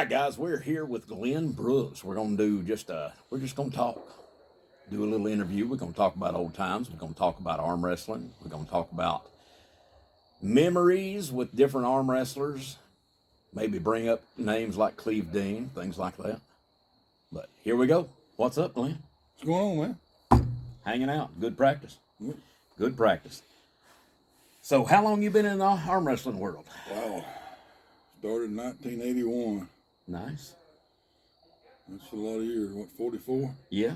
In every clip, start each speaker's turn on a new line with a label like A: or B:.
A: right, guys, we're here with Glenn Brooks. We're gonna do we're just gonna talk, do a little interview. We're gonna talk about old times. We're gonna talk about arm wrestling. We're gonna talk about memories with different arm wrestlers. Maybe bring up names like Cleve Dean, things like that. But here we go. What's up, Glenn?
B: What's going on, man?
A: Hanging out. Good practice.
B: Yep.
A: Good practice. So, how long you been in the arm wrestling world?
B: Wow. Started in 1981.
A: Nice.
B: That's a lot of years. What, 44?
A: Yeah.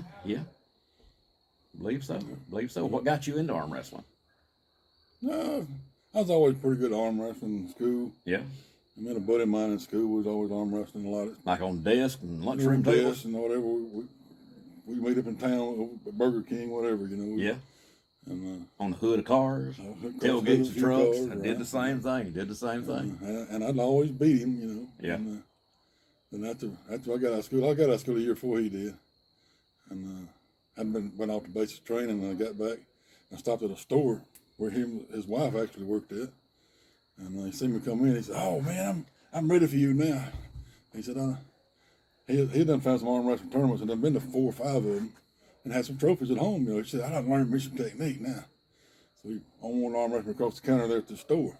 A: Believe so. Believe so. What got you into arm wrestling?
B: No, I was always pretty good at arm wrestling in school.
A: Yeah.
B: I met a buddy of mine in school was always arm wrestling a lot.
A: Like on desk and lunchroom tables?
B: And whatever. We meet up in town at Burger King, whatever, you know.
A: Yeah.
B: And
A: on the hood of cars, tailgates of trucks. I did the same thing.
B: And I'd always beat him, you know.
A: Yeah.
B: And after I got out of school, a year before he did. And I'd went off to basic training, and I got back. I stopped at a store where his wife actually worked at. And he seen me come in. He said, "Oh man, I'm ready for you now." He said, he done found some arm wrestling tournaments and done been to 4 or 5 of them. And had some trophies at home, you know. He said, "I done learned me some technique now." So he on one arm wrestling across the counter there at the store.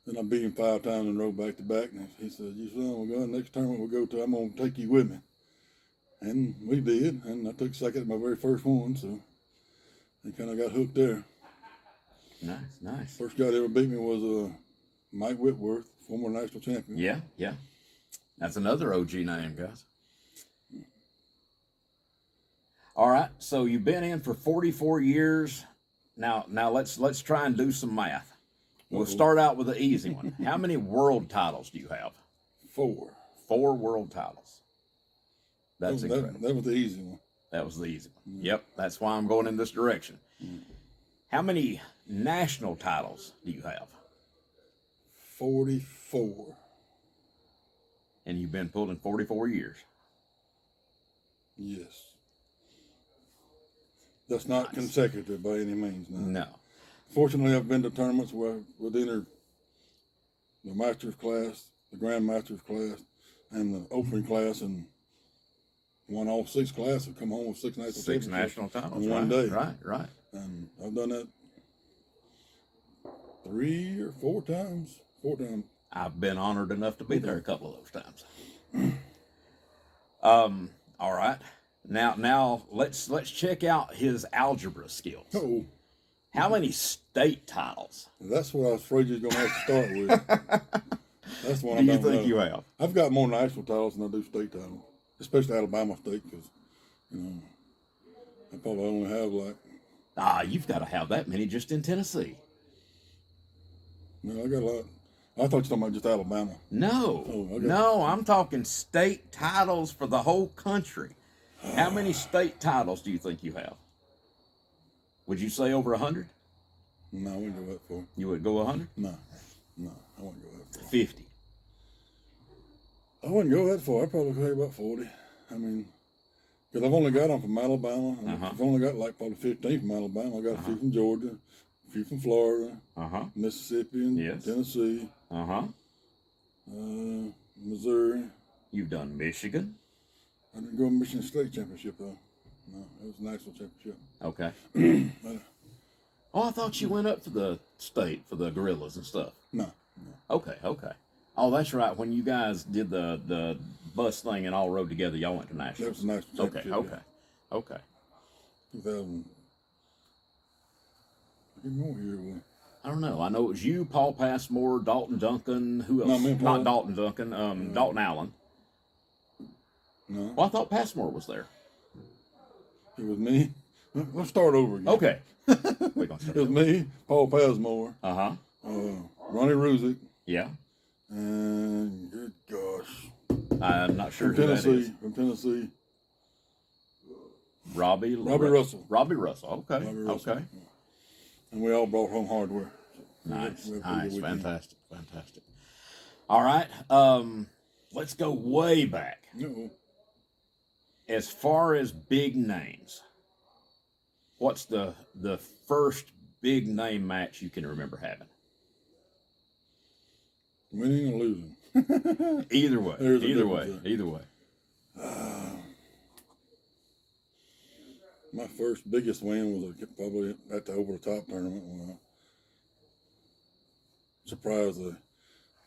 B: Then I beat him 5 times in a row back to back. And he said, "You son, we're going next tournament we'll go to, I'm gonna take you with me." And we did, and I took second at my very first one, so he kind of got hooked there.
A: Nice.
B: First guy that ever beat me was Mike Whitworth, former national champion.
A: Yeah. That's another OG name, guys. All right, so you've been in for 44 years. Now let's try and do some math. We'll start out with the easy one. How many world titles do you have?
B: 4.
A: 4 world titles. That's incredible.
B: That was the easy one.
A: That was the easy one. Yep, that's why I'm going in this direction. How many national titles do you have?
B: 44.
A: And you've been pulling 44 years.
B: Yes. That's not consecutive by any means.
A: No.
B: Fortunately, I've been to tournaments where with either the Masters class, the Grand Masters class, and the opening class, and won all 6 classes. Come home with 6
A: national titles
B: in one day.
A: Right.
B: And I've done that 3 or 4 times. 4 times.
A: I've been honored enough to be there a couple of those times. All right. Now let's check out his algebra skills.
B: Oh,
A: How many state titles
B: that's what I was afraid you was going to have to start with. That's one
A: do
B: I
A: you
B: don't
A: think
B: know.
A: you have?
B: I've got more national titles than I do state titles, especially Alabama State, because, you know, I probably only have
A: You've got to have that many just in Tennessee.
B: I got a lot. I thought you were talking about just Alabama.
A: No, no, I'm talking state titles for the whole country. How many state titles do you think you have? Would you say over 100?
B: No, I wouldn't go that far.
A: You would go 100?
B: No, I wouldn't go that far.
A: 50.
B: I wouldn't go that far. I'd probably say about 40. I mean, because I've only got them from Alabama. I've only got like probably 15 from Alabama. I got a few from Georgia, a few from Florida, Mississippi, and Tennessee, Missouri.
A: You've done Michigan.
B: I didn't go to Michigan State Championship though. No, it was a national championship.
A: Okay. I thought you went up for the state for the gorillas and stuff.
B: No.
A: Okay. Oh, that's right. When you guys did the bus thing and all rode together, y'all went to nationals.
B: That was a national championship.
A: Okay.
B: 2000. I didn't know here.
A: I don't know. I know it was you, Paul Passmore, Dalton Duncan. Who else?
B: No, me and Paul.
A: Not Dalton Duncan. Dalton Allen.
B: No.
A: Well, I thought Passmore was there.
B: It was me. Let's start over again.
A: Okay.
B: It was me, Paul Passmore. Ronnie Ruzick.
A: Yeah.
B: And good gosh.
A: I'm not sure
B: from
A: who
B: Tennessee.
A: that is.
B: From Tennessee.
A: Robbie
B: Russell.
A: Robbie Russell. Okay.
B: Robbie Russell.
A: Okay.
B: And we all brought home hardware.
A: Nice. Fantastic. All right. Let's go way back.
B: No.
A: As far as big names, what's the first big name match you can remember having?
B: Winning or losing?
A: Either way,
B: There's a
A: either way,
B: difference there.
A: either way.
B: My first biggest win was probably at the Over the Top tournament when I surprised a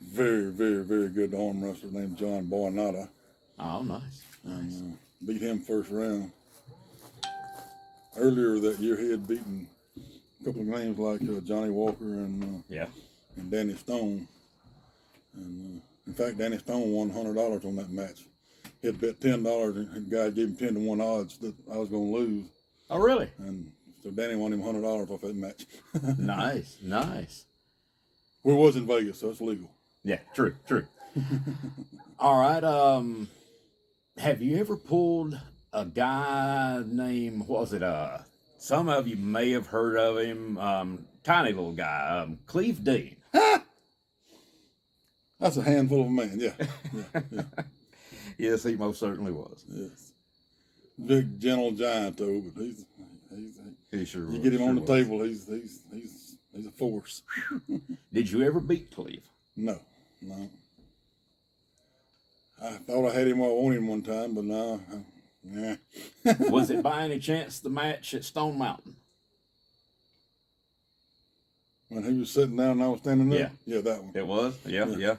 B: very, very, very good arm wrestler named John Boinata
A: Oh, nice.
B: and beat him first round. Earlier that year, he had beaten a couple of names like Johnny Walker and
A: Yeah.
B: Danny Stone. And in fact, Danny Stone won $100 on that match. He had bet $10, and the guy gave him 10-1 odds that I was going to lose.
A: Oh, really?
B: And so Danny won him $100 off that match.
A: Nice, nice.
B: We was in Vegas, so it's legal.
A: Yeah, true, true. All right. Have you ever pulled a guy named, what was it? Some of you may have heard of him. Tiny little guy, Cleve Dean.
B: That's a handful of a man, yeah. Yeah.
A: Yes, he most certainly was.
B: Yes. Big, gentle giant, though, but he's
A: He sure was.
B: you get him on the
A: sure was.
B: table, he's a force.
A: Did you ever beat Cleve?
B: No. I thought I had him where I wanted him one time, but no, nah.
A: Was it by any chance the match at Stone Mountain?
B: When he was sitting down and I was standing there?
A: Yeah.
B: Yeah, that one.
A: It was? Yeah, yeah.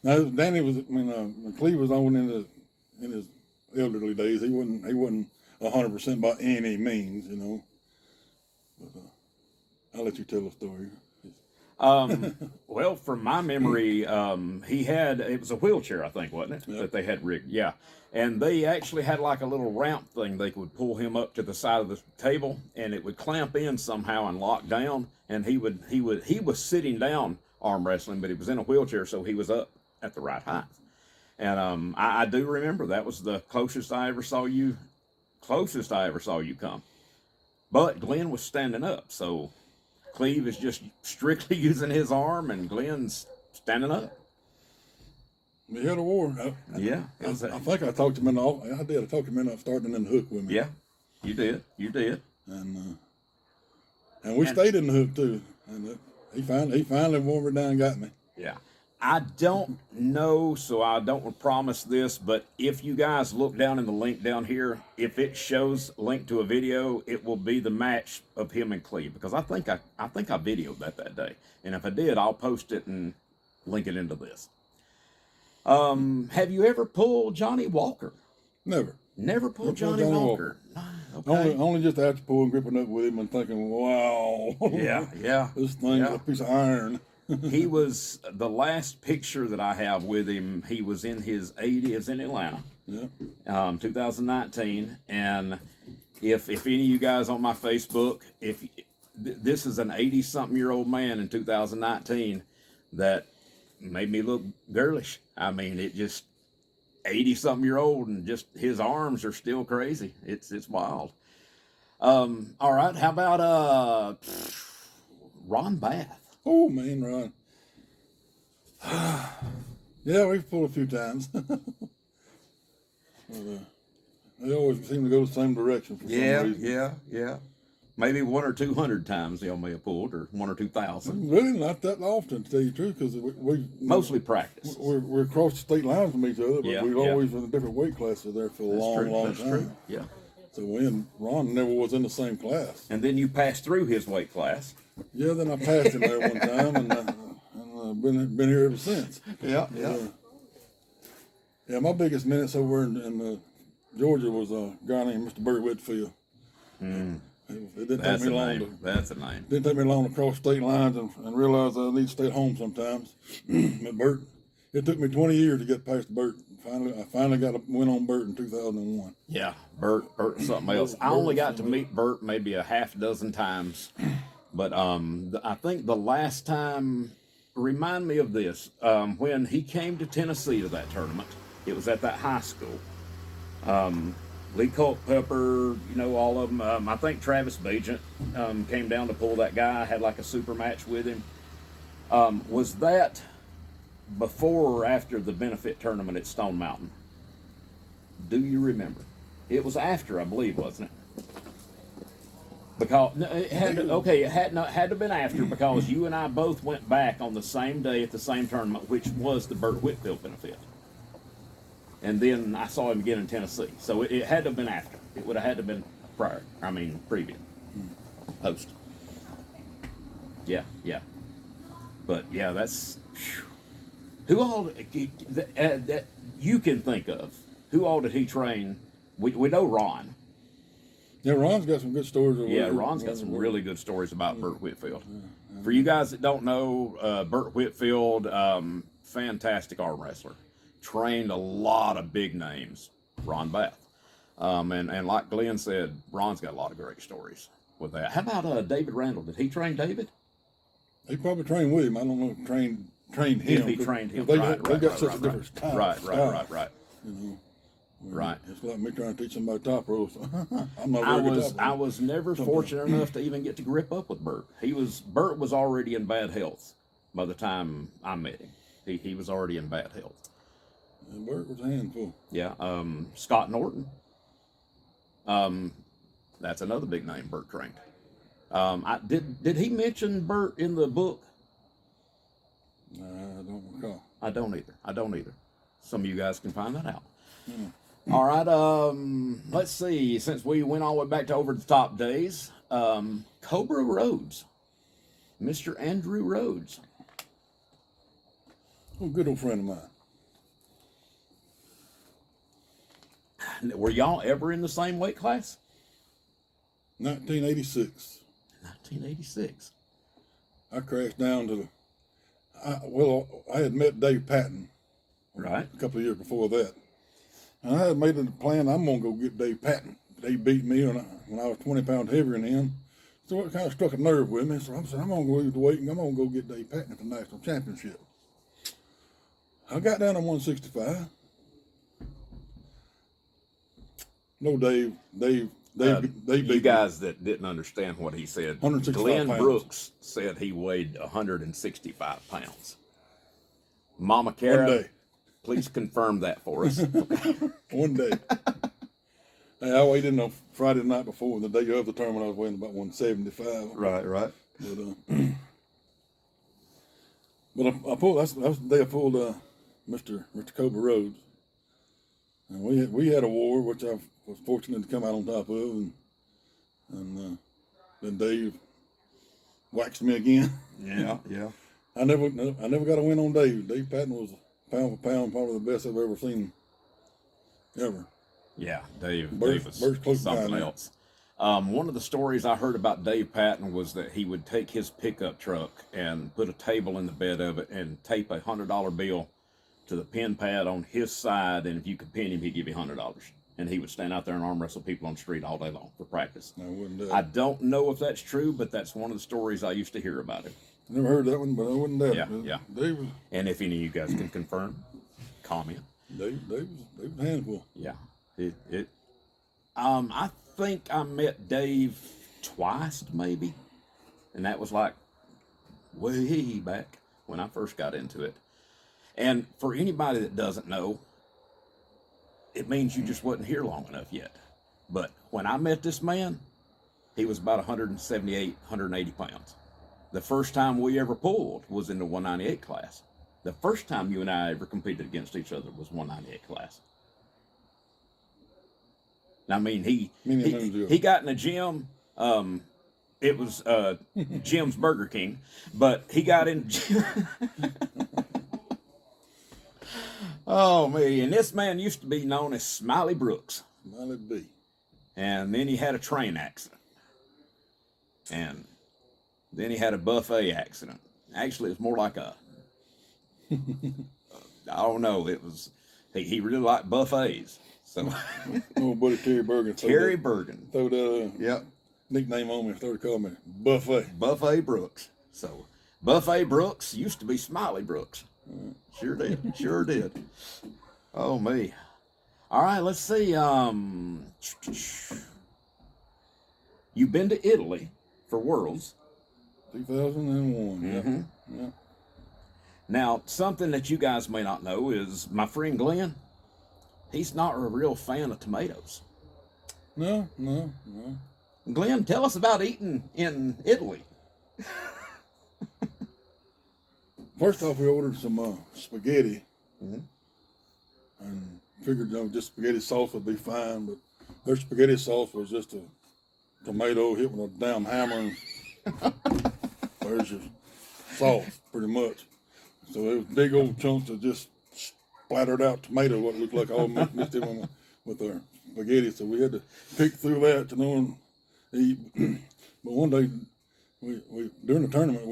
B: Now, Danny was, when Cleve was on in his elderly days, he wasn't 100% by any means, you know. But I'll let you tell the story.
A: Well, from my memory, it was a wheelchair, I think, wasn't it?
B: Yep.
A: That they had rigged, yeah. And they actually had like a little ramp thing. They would pull him up to the side of the table, and it would clamp in somehow and lock down. And he was sitting down arm wrestling, but he was in a wheelchair, so he was up at the right height. And I do remember that was the closest I ever saw you come. But Glenn was standing up, so Cleve is just strictly using his arm, and Glenn's standing up.
B: We had a war.
A: Yeah.
B: I think I talked him into. I did. I talked him into starting in the hook with me.
A: Yeah, you did.
B: And we stayed in the hook too. And he finally wore me down and got me.
A: Yeah. I don't know, so I don't promise this, but if you guys look down in the link down here, if it shows a link to a video, it will be the match of him and Cleve, because I think I videoed that day. And if I did, I'll post it and link it into this. Have you ever pulled Johnny Walker?
B: Never.
A: Never pulled
B: Never pulled
A: Johnny
B: Johnny
A: Walker. Okay.
B: Only just after pulling, gripping up with him and thinking, wow.
A: Yeah.
B: This thing's a piece of iron.
A: He was the last picture that I have with him. He was in his 80s in Atlanta,
B: Yeah.
A: 2019. And if any of you guys on my Facebook, this is an 80-something-year-old man in 2019 that made me look girlish. I mean, it just 80-something-year-old, and just his arms are still crazy. It's wild. All right, how about Ron Bath?
B: Oh, man, Ron. Yeah, we've pulled a few times. But, they always seem to go the same direction for some reason.
A: Yeah. Maybe 100 or 200 times they may have pulled, or 1,000 or 2,000.
B: Really not that often, to tell you the truth, because
A: Mostly practice.
B: we're across the state lines from each other, but
A: Yeah,
B: we've
A: yeah.
B: always been in different weight classes there for a long
A: That's
B: time.
A: true. Yeah.
B: So we and Ron never was in the same class.
A: And then you passed through his weight class.
B: Yeah, then I passed him there one time, and been here ever since.
A: Yeah.
B: Yeah, my biggest minutes over in Georgia was a guy named Mr. Burt Whitfield. It didn't
A: That's
B: take
A: a
B: me long
A: name. That's a name.
B: Didn't take me long to cross state lines and realize I need to stay at home sometimes. But Burt, it took me 20 years to get past Burt. I finally got a win on Burt in 2001.
A: Yeah, Bert is something else. I only got to meet Bert maybe a half dozen times, but I think the last time, remind me of this, when he came to Tennessee to that tournament, it was at that high school. Lee Culpepper, all of them. I think Travis Bagent came down to pull that guy, had like a super match with him. Was that before or after the benefit tournament at Stone Mountain? Do you remember? It was after, I believe, wasn't it? Because no, it had to, okay, it had to have been after, because you and I both went back on the same day at the same tournament, which was the Burt Whitfield benefit. And then I saw him again in Tennessee, so it had to have been after. It would have had to have been prior. I mean, previous, post. Yeah, yeah. But yeah, that's who all that you can think of. Who all did he train? We know Ron.
B: Yeah, Ron's got some good stories. Of
A: Yeah, Ron's got some really good stories about Burt Whitfield. For you guys that don't know, Burt Whitfield, fantastic arm wrestler. Trained a lot of big names. Ron Bath. And like Glenn said, Ron's got a lot of great stories with that. How about David Randall? Did he train David?
B: He probably trained with him. I don't know if trained him.
A: If he trained him.
B: They
A: Right,
B: got such a different style.
A: Right.
B: You know,
A: Right.
B: It's like me trying to teach somebody top rope. I'm not
A: I
B: very good
A: was
B: top rope.
A: I was never fortunate enough to even get to grip up with Burt. Burt was already in bad health by the time I met him. He was already in bad health.
B: And Burt was a handful.
A: Yeah. Scott Norton. That's another big name Burt trained. Did he mention Burt in the book?
B: I don't recall.
A: I don't either. Some of you guys can find that out. All right. Let's see. Since we went all the way back to Over the Top days, Cobra Rhodes, Mr. Andrew Rhodes.
B: Oh, good old friend of mine.
A: Were y'all ever in the same weight class?
B: 1986.
A: 1986.
B: I crashed down to I had met Dave Patton.
A: Right.
B: A couple of years before that. And I had made a plan, I'm going to go get Dave Patton. They beat me when I was 20 pounds heavier than him. So it kind of struck a nerve with me. So I said, I'm going to go lose the weight and I'm going to go get Dave Patton at the national championship. I got down to 165. No, Dave beat
A: You guys that didn't understand what he said,
B: 165
A: Glenn
B: pounds.
A: Brooks said he weighed 165 pounds. Mama
B: One
A: Kara,
B: day.
A: please confirm that for us.
B: One day. Hey, I weighed in on Friday night before, the day of the tournament, I was weighing about 175.
A: Right.
B: But I pulled. That's the day I pulled Mr. Cobra Rhodes, and we had a war which I was fortunate to come out on top of, and then Dave waxed me again.
A: Yeah.
B: I never got a win on Dave. Dave Patton was pound for pound probably the best I've ever seen. Ever.
A: Yeah, Dave
B: Burt's
A: was
B: close
A: something
B: behind
A: else. One of the stories I heard about Dave Patton was that he would take his pickup truck and put a table in the bed of it and tape a $100 bill to the pin pad on his side, and if you could pin him, he'd give you $100. And he would stand out there and arm wrestle people on the street all day long for practice.
B: I wouldn't do it.
A: I don't know if that's true, but that's one of the stories I used to hear about him.
B: Never heard that one, but I wouldn't doubt it.
A: Yeah.
B: Dave was
A: And if any of you guys can confirm, comment.
B: Dave was a handful.
A: Yeah. I think I met Dave twice, maybe. And that was like way back when I first got into it. And for anybody that doesn't know, it means you just wasn't here long enough yet. But when I met this man, he was about 178, 180 pounds. The first time we ever pulled was in the 198 class. The first time you and I ever competed against each other was 198 class. I mean, he got in the gym. It was Jim's Burger King, but he got in. Oh man! And this man used to be known as Smiley Brooks.
B: Smiley B.
A: And then he had a train accident, and then he had a buffet accident. Actually, it was more like a I don't know. It was he really liked buffets. So
B: Oh, buddy Terry Bergen.
A: Terry Bergen.
B: Throw that
A: Yep.
B: nickname on me. Started calling me Buffet.
A: Buffet Brooks. So Buffet Brooks used to be Smiley Brooks. Sure did. Oh me. All right, let's see. You've been to Italy for Worlds.
B: 2001.
A: Mhm.
B: Yeah.
A: Now, something that you guys may not know is my friend Glenn, he's not a real fan of tomatoes.
B: No.
A: Glenn, tell us about eating in Italy.
B: First off, we ordered some spaghetti,
A: Mhm.
B: and figured just spaghetti sauce would be fine, but their spaghetti sauce was just a tomato hit with a damn hammer, and there's your sauce, pretty much. So it was big old chunks of just splattered out tomato, what looked like all mixed in with our spaghetti. So we had to pick through that to know and eat. But one day, we during the tournament,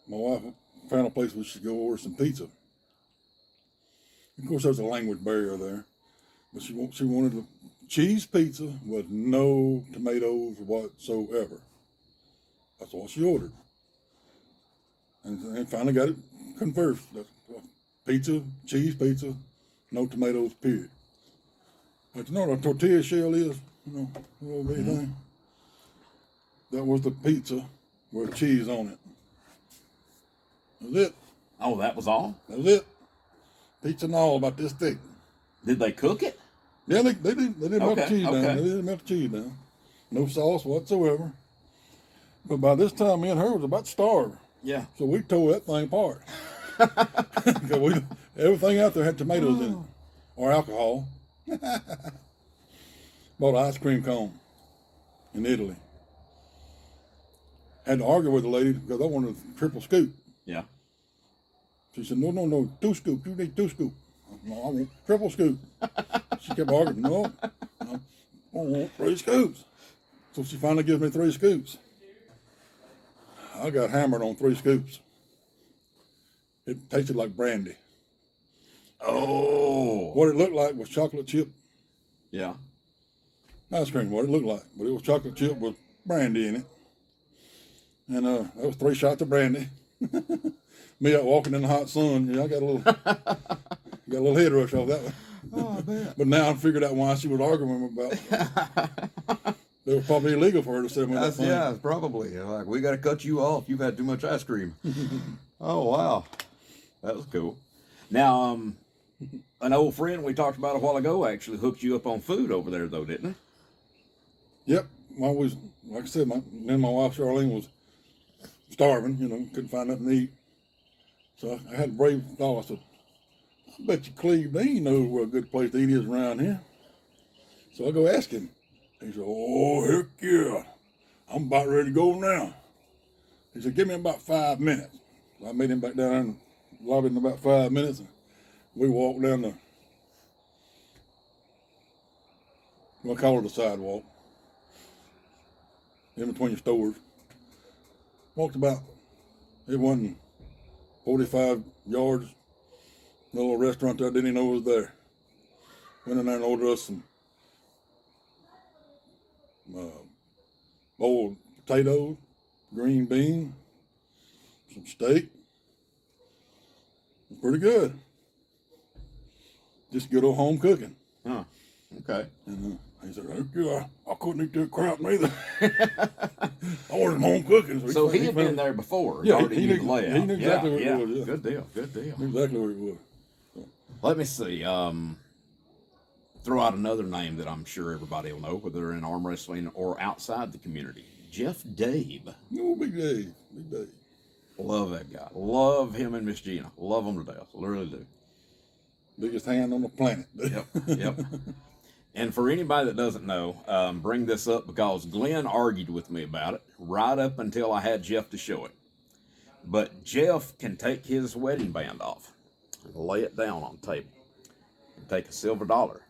B: my wife found a place we should go order some pizza. Of course, there's a language barrier there, but she wanted a cheese pizza with no tomatoes whatsoever. That's all she ordered, and finally got it conversed. Pizza, cheese pizza, no tomatoes, period. But you know what a tortilla shell is? You know, a little bitty thing. That was the pizza with cheese on it. That was it.
A: Oh, that was all?
B: That was it. Pizza and all about this thick.
A: Did they cook it?
B: Yeah, they did. They did melt the
A: Okay,
B: cheese down.
A: okay.
B: They did melt the cheese down. No sauce whatsoever. But by this time, me and her was about to starve.
A: Yeah.
B: So we tore that thing apart. Because everything out there had tomatoes in it. Or alcohol. Bought an ice cream cone in Italy. Had to argue with the lady because I wanted a triple scoop.
A: Yeah.
B: She said, no, 2 scoops. You need 2 scoops. No, I want triple scoop. She kept arguing, no, I want 3 scoops. So she finally gives me 3 scoops. I got hammered on 3 scoops. It tasted like brandy.
A: Oh.
B: What it looked like was chocolate chip
A: Yeah.
B: ice cream, what it looked like. But it was chocolate chip with brandy in it. And that was 3 shots of brandy. Me out walking in the hot sun, I got a little head rush off that one.
A: Oh, I bet.
B: But now I figured out why she was arguing about it. It was probably illegal for her to sell me that thing.
A: Yeah, probably. Like, we got to cut you off. You've had too much ice cream. Oh, wow. That was cool. Now, an old friend we talked about a while ago actually hooked you up on food over there, though, didn't he?
B: Yep. I was, like I said, me and my wife Charlene was starving, couldn't find nothing to eat. So I had a brave thought. I said, I bet you Cleve Dean knows where a good place to eat is around here. So I go ask him. He said, oh, heck yeah. I'm about ready to go now. He said, give me about 5 minutes. So I made him back down in the lobby in about 5 minutes. And we walked down we'll call it the sidewalk, in between your stores. Walked about, it wasn't 45 yards. A little restaurant there, didn't even know it was there. Went in there and ordered us some boiled potatoes, green bean, some steak. Pretty good. Just good old home cooking.
A: Huh. Okay.
B: And he said, heck yeah, I couldn't eat that crap neither. I wanted home cooking.
A: So he had been there before.
B: Yeah,
A: Already
B: he
A: knew
B: knew-
A: the layout.
B: he knew exactly where it
A: yeah.
B: was, yeah.
A: Good deal. Good deal.
B: Knew exactly where it was.
A: Let me see. Throw out another name that I'm sure everybody will know, whether they're in arm wrestling or outside the community. Jeff Dave.
B: No, Big Dave. Big Dave.
A: Love that guy. Love him and Miss Gina. Love them to death. Really do.
B: Biggest hand on the planet.
A: Yep. Yep. And for anybody that doesn't know, bring this up because Glenn argued with me about it right up until I had Jeff to show it. But Jeff can take his wedding band off and lay it down on the table and take a silver dollar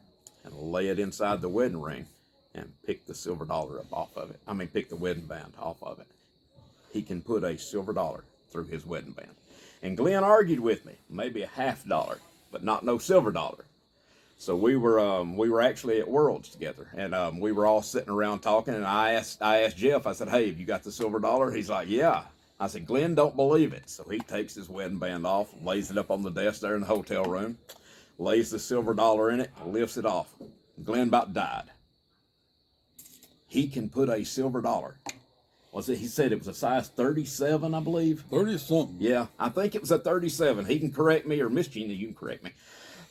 A: and lay it inside the wedding ring and pick the silver dollar up off of it. I mean, pick the wedding band off of it. He can put a silver dollar through his wedding band. And Glenn argued with me, maybe a $50, but not no silver dollar. So we were actually at Worlds together, and we were all sitting around talking. And I asked Jeff. I said, "Hey, have you got the silver dollar?" He's like, "Yeah." I said, "Glenn don't believe it." So he takes his wedding band off, lays it up on the desk there in the hotel room, lays the silver dollar in it, lifts it off. Glenn about died. He can put a silver dollar. He said it was a size 37, I believe.
B: 30 something.
A: Yeah, I think it was a 37. He can correct me, or Miss Gina, you can correct me.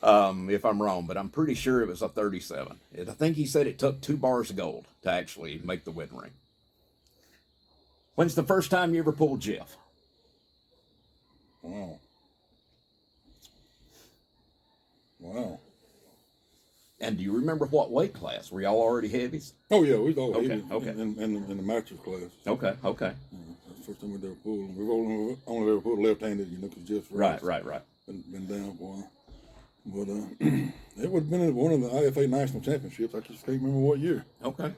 A: if I'm wrong, but I'm pretty sure it was a 37. I think he said it took 2 bars of gold to actually make the wedding ring. When's the first time you ever pulled Jeff?
B: Wow. Wow.
A: And do you remember what weight class? Were y'all already heavies?
B: Oh yeah, we was all
A: Okay,
B: heavy
A: okay.
B: in the mattress class.
A: Okay.
B: That's the first time we ever pulled. We've only ever pulled left-handed, because Jeff's
A: Right.
B: been down for a while. But it would have been one of the IFA national championships. I just can't remember what year.
A: Okay.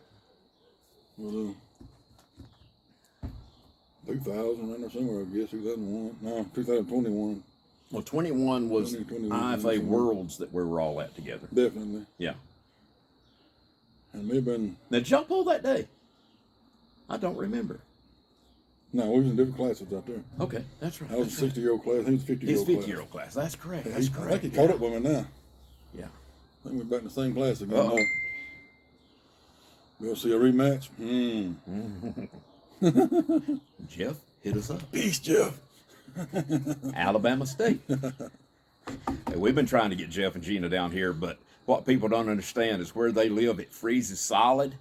B: But 2000 around there somewhere, I guess. 2001. No, 2021.
A: Well, 21 was
B: 2021,
A: IFA Worlds that we were all at together.
B: Definitely.
A: Yeah.
B: And we've been.
A: Now, did y'all pull that day? I don't remember.
B: No, we was in different classes out there.
A: Okay, that's right.
B: I was a 60-year-old class. He was 50-year-old class.
A: His 50-year-old class. That's correct.
B: I
A: That's
B: think
A: correct.
B: he caught up with me now.
A: Yeah.
B: I think we're back in the same class again.
A: Uh-oh.
B: We'll see a rematch.
A: Jeff, hit us up.
B: Peace, Jeff.
A: Alabama State. Hey, we've been trying to get Jeff and Gina down here, but what people don't understand is where they live, it freezes solid,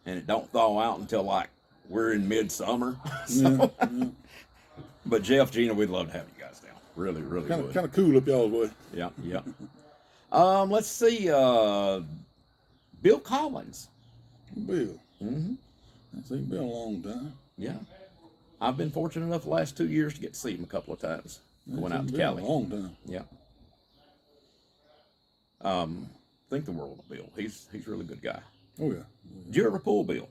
A: and it don't thaw out until like we're in midsummer. So, but Jeff, Gina, we'd love to have you guys down. Really, really would.
B: Kind of cool up y'all's way.
A: Yeah. Let's see. Bill Collins.
B: Bill.
A: Mm-hmm.
B: I've seen Bill a long time.
A: Yeah. I've been fortunate enough the last 2 years to get to see him a couple of times. Going out to
B: Bill
A: Cali.
B: a long time.
A: Yeah. Think the world of Bill. He's a really good guy.
B: Oh yeah.
A: Did you ever pull Bill?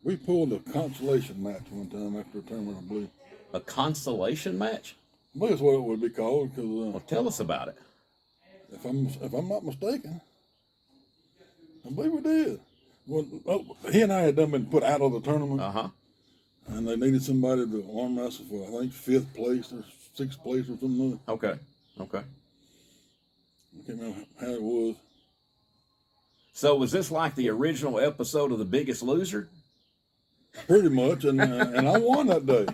B: We pulled a consolation match one time after a tournament, I believe.
A: A consolation match?
B: I believe that's what it would be called, because
A: Well, tell us about it.
B: if I'm not mistaken, I believe we did. Well, he and I had done been put out of the tournament,
A: Uh-huh.
B: and they needed somebody to arm wrestle for, I think, 5th place or 6th place or something.
A: Okay.
B: I can't remember how it was.
A: So was this like the original episode of The Biggest Loser?
B: Pretty much, and I won that day.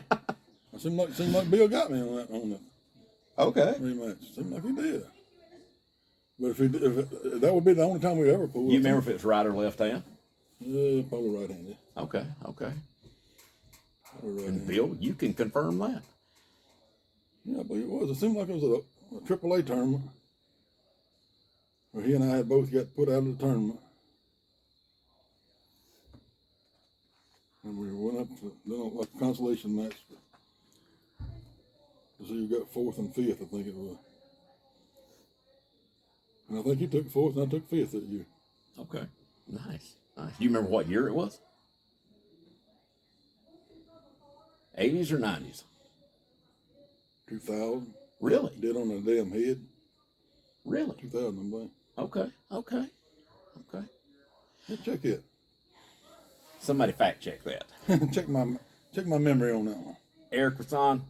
B: It seemed like Bill got me on that
A: Okay.
B: rematch. Seemed like he did. But if that would be the only time we ever pulled.
A: You remember if it's right or left hand?
B: Probably right-handed.
A: Okay.
B: Probably
A: And
B: right-handed.
A: Bill, you can confirm that.
B: Yeah, I believe it was. It seemed like it was a AAA tournament where he and I had both got put out of the tournament. And we went up to like a consolation match to see who got 4th and 5th, I think it was. And I think he took 4th and I took 5th that year.
A: Okay. Nice. You remember what year it was? 80s or 90s?
B: 2000.
A: Really?
B: Did on the damn head.
A: Really?
B: 2000, I believe.
A: Okay.
B: Yeah, check it.
A: Somebody fact check that.
B: check my memory on that one.
A: Eric Rasan,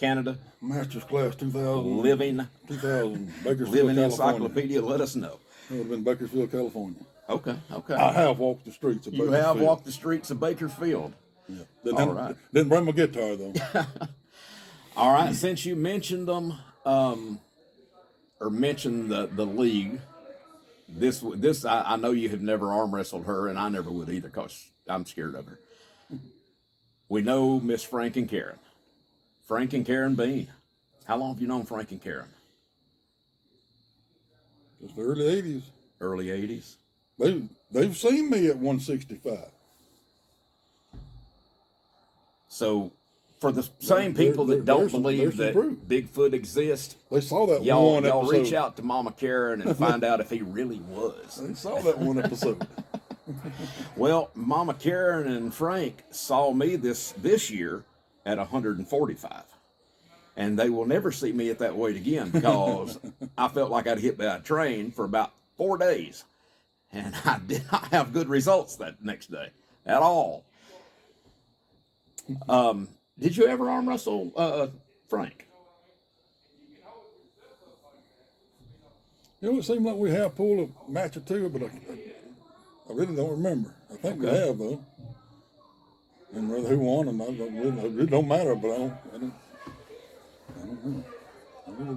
A: Canada,
B: Masters class 2000.
A: living
B: Bakersfield,
A: living
B: California.
A: encyclopedia. Let us know.
B: It would have been Bakersfield, California.
A: Okay.
B: I have walked the streets of
A: You
B: Bakersfield.
A: have walked the streets of Bakersfield.
B: Yeah.
A: All right.
B: Didn't bring my guitar though.
A: All right. Since you mentioned them, or mentioned the league, this I know you have never arm wrestled her, and I never would either, cause I'm scared of her. We know Miss Frank and Karen. Frank and Karen Bean. How long have you known Frank and Karen?
B: It's the early 80s.
A: Early 80s.
B: They've seen me at 165.
A: So, for the same people that don't
B: there's some
A: believe that
B: proof.
A: Bigfoot exists,
B: They saw that
A: y'all
B: one episode.
A: reach out to Mama Karen and find out if he really was.
B: They saw that one episode.
A: Well, Mama Karen and Frank saw me this year at 145. And they will never see me at that weight again because I felt like I'd hit by a train for about 4 days. And I did not have good results that next day at all. Did you ever arm wrestle Frank?
B: It seemed like we have pulled a match or two, but I really don't remember. I think we have though. And whether who won them, it don't matter. But I don't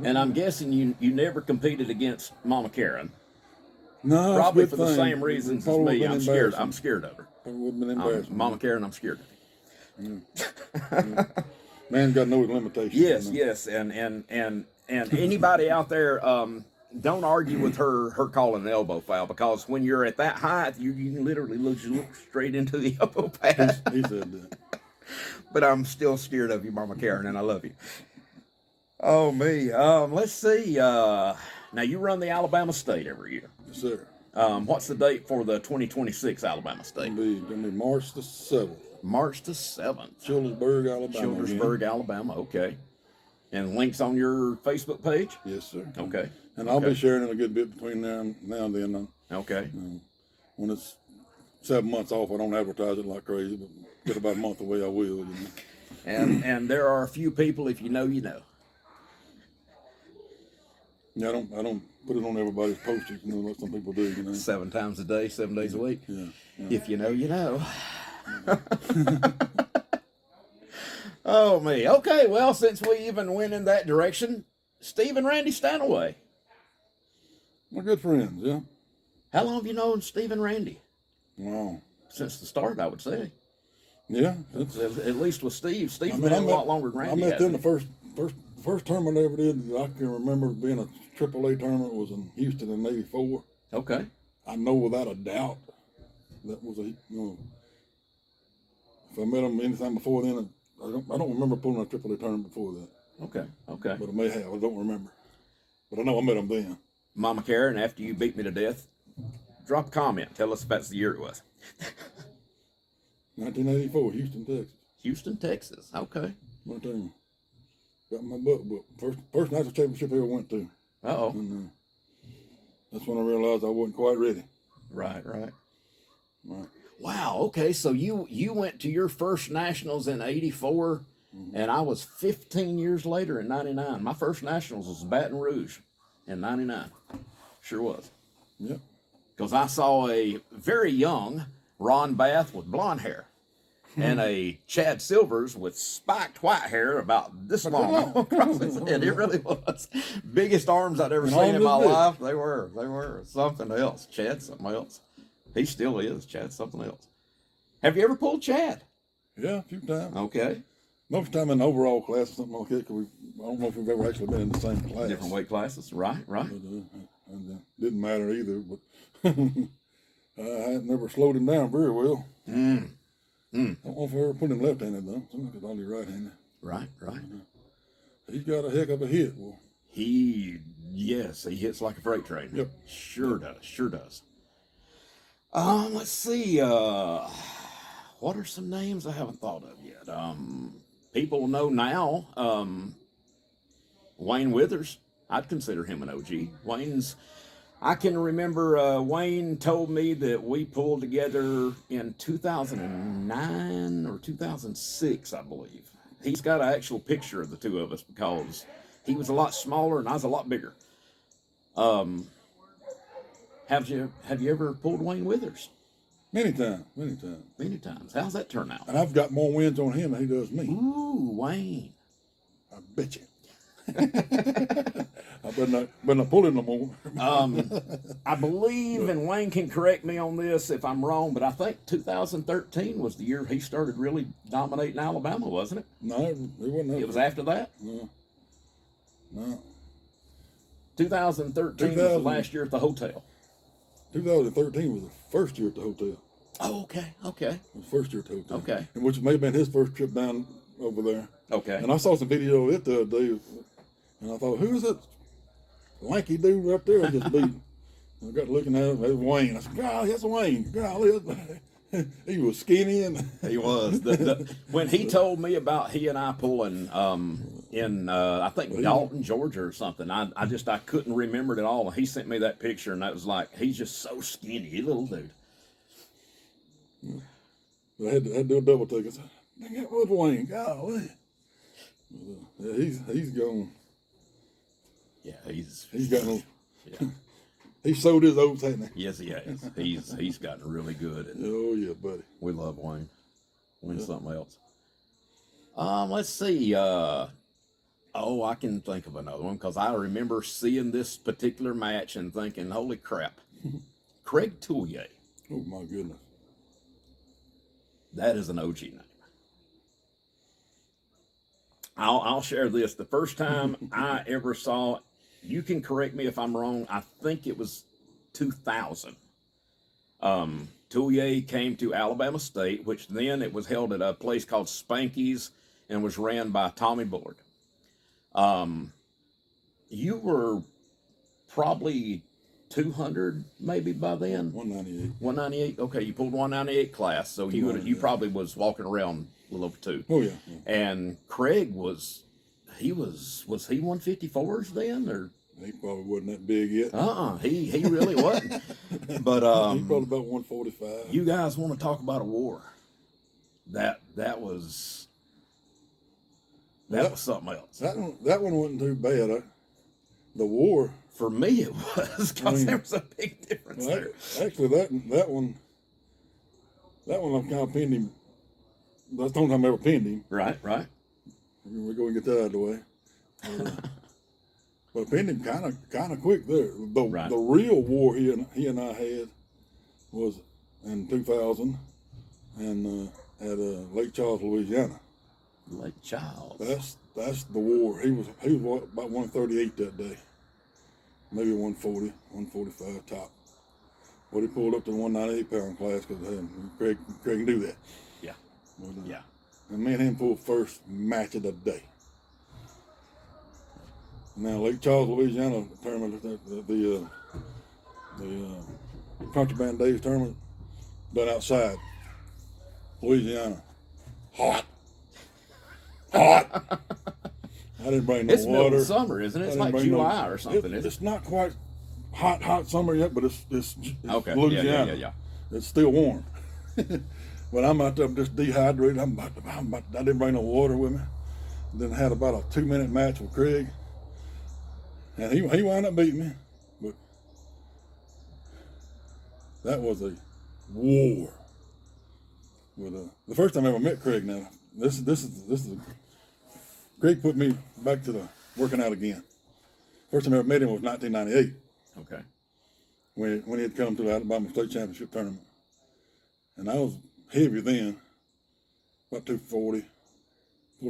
A: And I'm guessing you never competed against Mama Karen.
B: No,
A: Probably
B: it's a
A: for
B: good
A: the
B: thing.
A: same reasons as
B: Probably
A: me.
B: been
A: I'm scared.
B: embarrassing.
A: I'm scared of her.
B: Probably would have been embarrassing.
A: Mama Karen, I'm scared of her.
B: Man's got no limitations.
A: Yes,
B: you know.
A: yes, and anybody out there, don't argue with her calling an elbow foul, because when you're at that height, you can literally look straight into the elbow pad.
B: He said that.
A: But I'm still scared of you, Mama Karen, and I love you. Oh me. Let's see. Now you run the Alabama State every year.
B: Yes, sir.
A: What's the date for the 2026 Alabama State?
B: Gonna be March the 7th.
A: March the 7th.
B: Childersburg, Alabama.
A: Childersburg, Alabama. Okay. And links on your Facebook page?
B: Yes, sir.
A: Okay.
B: And I'll be sharing it a good bit between now and then.
A: Okay.
B: When it's 7 months off, I don't advertise it like crazy, but get about a month away, I will. You know.
A: And there are a few people, if you know, you know.
B: Yeah, I don't put it on everybody's posters, you know, like some people do, you know.
A: 7 times a day, 7 days a week.
B: Yeah.
A: If you know, you know. Oh, me. Okay, well, since we even went in that direction, Steve and Randy Stanaway.
B: We're good friends, yeah.
A: How long have you known Steve and Randy?
B: Wow.
A: Since the start, I would say.
B: Yeah.
A: At least with Steve. Steve's
B: I mean,
A: been in a lot longer than Randy.
B: I met them
A: hasn't
B: the first tournament I ever did. I can remember being a AAA tournament was in Houston in '84.
A: he? Okay.
B: I know without a doubt that was if I met them anytime before then, I don't remember pulling a AAA tournament before that.
A: Okay. Okay.
B: But I may have. I don't remember. But I know I met them then.
A: Mama Karen, after you beat me to death, drop a comment. Tell us if that's the year it was.
B: 1984, Houston, Texas.
A: Houston, Texas. Okay.
B: One time, got my butt whooped. First national championship I ever went to.
A: Uh-oh.
B: And that's when I realized I wasn't quite ready.
A: Right.
B: Right.
A: Wow. Okay. So you went to your first nationals in '84, and I was 15 years later in '99. My first nationals was Baton Rouge in '99. Sure was.
B: Yep.
A: Because I saw a very young Ron Bath with blonde hair and a Chad Silvers with spiked white hair about this long across his head. It really was. Biggest arms I'd ever seen in my life. They were something else. Chad, something else. He still is. Chad, something else. Have you ever pulled Chad?
B: Yeah, a few times.
A: Okay.
B: Most of the time in the overall class or something like that, because I don't know if we've ever actually been in the same class.
A: Different weight classes. Right.
B: But, didn't matter either, but I had never slowed him down very well. I don't know if I ever put him left-handed, though. Somebody could only right-handed.
A: Right.
B: He's got a heck of a hit. Well,
A: He hits like a freight train.
B: Yep.
A: Sure does. Let's see. What are some names I haven't thought of yet? People know now. Wayne Withers. I'd consider him an OG. I can remember Wayne told me that we pulled together in 2009 or 2006, I believe. He's got an actual picture of the two of us because he was a lot smaller and I was a lot bigger. Have you ever pulled Wayne Withers?
B: many times.
A: Many times. How's that turn out?
B: And I've got more wins on him than he does me.
A: Ooh, Wayne.
B: I bet you. I better not pull him no more.
A: I believe, and Wayne can correct me on this if I'm wrong, but I think 2013 was the year he started really dominating Alabama, wasn't it?
B: No, it wasn't.
A: It was after that?
B: No.
A: 2013 was the last year at the hotel.
B: 2013 was the first year at the hotel.
A: Oh, okay.
B: It was the first year at the hotel.
A: Okay.
B: And which may have been his first trip down over there.
A: Okay.
B: And I saw some video of it the other day, and I thought, who is that lanky dude right there I just beat? I got looking at him, it was Wayne. I said, golly, that's Wayne. Golly, he was skinny. And
A: he was. When he told me about he and I pulling in, I think, Dalton, Georgia or something, I couldn't remember it at all. He sent me that picture, and that was like, he's just so skinny, little dude.
B: But I had to do a double take. I said, that was Wayne. Golly. Yeah, he's gone.
A: Yeah, he's
B: got no.
A: Yeah.
B: He sold his oats, hasn't he?
A: Yes, he has. He's gotten really good. And
B: oh yeah, buddy.
A: we love Wayne. Wayne's something else. Let's see. Oh, I can think of another one because I remember seeing this particular match and thinking, "Holy crap, Craig Tullier."
B: Oh my goodness.
A: That is an OG name. I'll share this. The first time I ever saw, you can correct me if I'm wrong, I think it was 2000. Tullier came to Alabama State, which then it was held at a place called Spanky's and was ran by Tommy Bullard. You were probably 200 maybe by then.
B: 198.
A: 198. Okay, you pulled 198 class, so you probably was walking around a little over two.
B: Oh yeah.
A: And Craig was he 154s then or
B: He probably wasn't that big yet.
A: he really wasn't. But
B: He probably about 145.
A: you guys want to talk about a war? That was something else.
B: That one wasn't too bad. The war.
A: For me, it was because there was a big difference
B: Well,
A: there.
B: actually, that one I've kind of pinned him. That's the only time I ever pinned him.
A: Right.
B: We're going to get that out of the way. But I pinned him kind of quick there. The real war he and I had was in 2000 and at Lake Charles, Louisiana.
A: Lake Charles.
B: That's the war. He was about 138 that day. Maybe 140, 145 top. But he pulled up to the 198 pound class because Craig can do that.
A: Yeah.
B: But,
A: Yeah.
B: And me and him pulled first match of the day. Now Lake Charles, Louisiana tournament, the Country Band Days tournament, done outside. Louisiana, hot. I didn't bring no
A: It's middle
B: water.
A: of summer, isn't it? It's like July or something, isn't it?
B: It's not quite hot summer yet, but it's
A: Okay.
B: Louisiana.
A: Yeah.
B: It's still warm. But I'm out there just dehydrated. I didn't bring no water with me. Then had about a 2-minute match with Craig. And he wound up beating me. But that was a war. With the first time I ever met Craig now. This is Craig put me back to the working out again. First time I ever met him was 1998.
A: Okay.
B: When he had come to the Alabama State Championship tournament. And I was heavy then, about 240.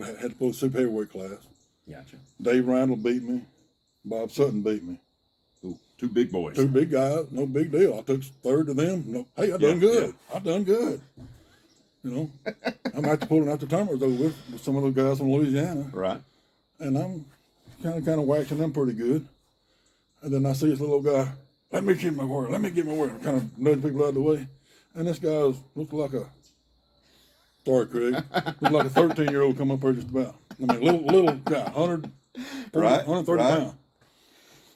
B: Had to pull the super heavyweight class.
A: Gotcha.
B: Dave Randall beat me. Bob Sutton beat me.
A: Ooh, two big boys.
B: Two big guys, no big deal. I took third to them. No, hey, I done good.
A: Yeah.
B: I done good. You know, I'm after pulling out the tournaments over with some of those guys from Louisiana.
A: Right.
B: And I'm kind of waxing them pretty good. And then I see this little guy, let me get my word. I kind of nudge people out of the way. And this guy looked like sorry, Craig, looked like a 13-year-old come up there just about. I mean, little guy, 130 pounds.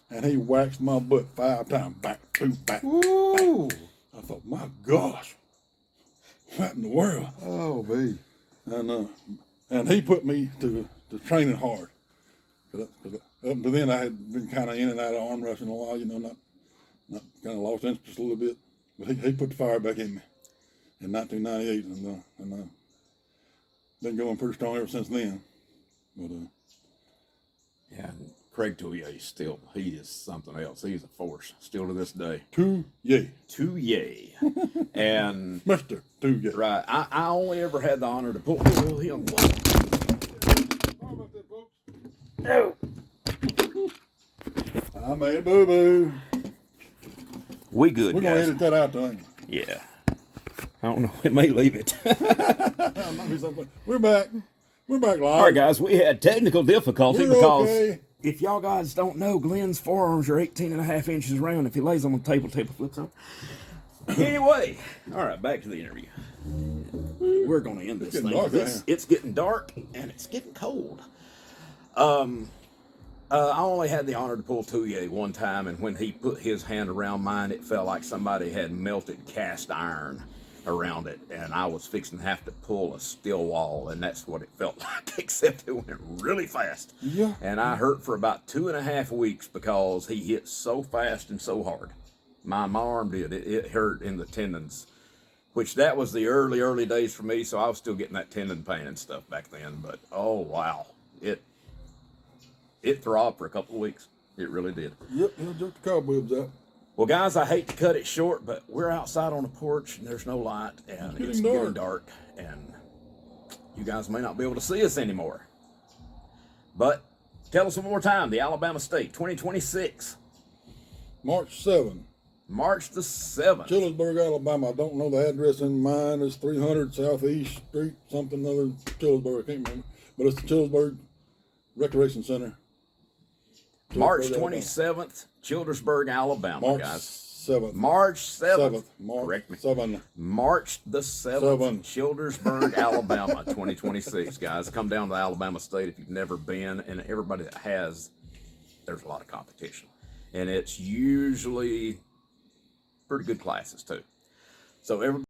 B: And he waxed my butt 5 times, back, 2, back.
A: Ooh.
B: Back. I thought, my gosh, what in the world?
A: Oh, baby.
B: And he put me to training hard. Cause up to then I had been kind of in and out of arm wrestling a while, not kind of lost interest a little bit. But he put the fire back in me in 1998, and been going pretty strong ever since then. But
A: Yeah, Craig Tullier, he is something else. He's a force still to this day.
B: Tullier.
A: And
B: Mr. Tullier.
A: right, I only ever had the honor to pull him.
B: No. I made boo-boo.
A: We good,
B: We're going to
A: guys.
B: edit that out, don't we?
A: Yeah. I don't know. It may leave it.
B: We're back. We're back live.
A: All right, guys. We had technical difficulty
B: We're
A: because
B: okay.
A: if y'all guys don't know, Glenn's forearms are 18.5 inches round. If he lays them on the table flips up. Anyway, all right, back to the interview. We're going to end this
B: getting
A: thing.
B: dark out here.
A: It's getting dark and it's getting cold. I only had the honor to pull Tullier one time, and when he put his hand around mine, it felt like somebody had melted cast iron around it, and I was fixing to have to pull a steel wall, and that's what it felt like, except it went really fast.
B: Yeah.
A: And I hurt for about 2.5 weeks because he hit so fast and so hard. My arm did. It hurt in the tendons, which that was the early days for me, so I was still getting that tendon pain and stuff back then. But, oh, wow. it throbbed for a couple of weeks. It really did.
B: Yep, he'll jerk the cobwebs out.
A: Well, guys, I hate to cut it short, but we're outside on the porch and there's no light and it's getting dark, and you guys may not be able to see us anymore. But tell us one more time, the Alabama State 2026.
B: March 7th.
A: March the 7th.
B: Chillersburg, Alabama. I don't know the address in mind. It's 300 Southeast Street, something other than Chillersburg. I can't remember. But it's the Chillersburg Recreation Center.
A: March
B: Chillersburg,
A: 27th, Childersburg, Alabama,
B: March
A: guys.
B: 7th.
A: March 7th.
B: March
A: Correct me.
B: 7th.
A: March the 7th,
B: Seven.
A: Childersburg, Alabama, 2026, guys. Come down to Alabama State if you've never been, and everybody that has, there's a lot of competition. And it's usually pretty good classes, too. So everybody